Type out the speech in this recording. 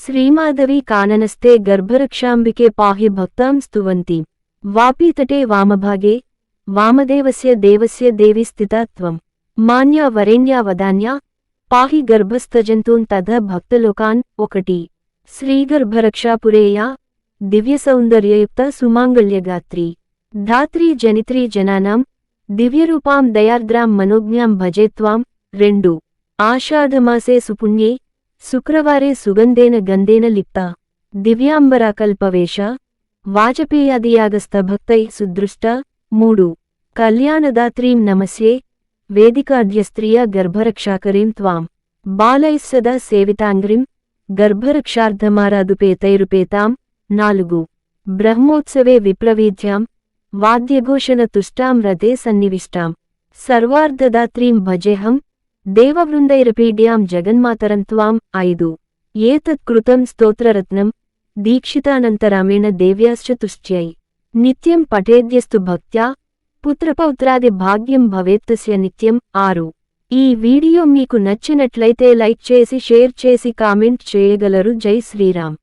శ్రీమాధవి కాననస్తే గర్భరక్షాంబికే పాహి భక్తాం స్తువంతి వాపీతటే వామభాగే వామదేవస్య దేవస్య దేవి స్థితా త్వం మాన్యా వరేణ్యా వదాన్యా పాహి గర్భస్థజంతూన్ తథ భక్తలోకాన్ 1 శ్రీగర్భరక్షాపురేయా దివ్యసౌందర్యయుక్త సుమాంగళ్యగాత్రీ ధాత్రీ జనిత్రీ జనానాం దివ్యరూపాం దయార్ద్రాం మనోజ్ఞాం భజేత్వాం 2 ఆషాఢమాసే సుపుణ్యే శుక్రవారే సుగంధేన గంధేన లిప్తా దివ్యాంబరాకల్పవేష వాజపేయాదియాగస్థభక్తై సుదృష్ట 3 కళ్యాణదాత్రీం నమస్యే వేదికాఢ్యస్త్రియ గర్భరక్షాకరీం త్వాం బాలైః సదా సేవితాంగ్రిం గర్భరక్షార్థమారాదుపేతైరుపేతాం 4 బ్రహ్మోత్సవే విప్లవీధ్యాం వాద్యఘోషణ తుష్టాం రథే సన్నివిష్టాం సర్వార్ధదాత్రీం భజేహం దేవవృందైరపీడ్యాం జగన్మాతరం త్వాం 5 ఏతత్కృతం స్తోత్రరత్నం దీక్షితానంతరామేణ దేవ్యాశ్చ తుష్ట్యై నిత్యం పఠేద్యస్తు భక్త్యా పుత్రపౌత్రాది భాగ్యం భవేత్తస్య నిత్యం 6 ఈ వీడియో మీకు నచ్చినట్లయితే లైక్ చేసి షేర్ చేసి కామెంట్ చేయగలరు. జై శ్రీరామ్.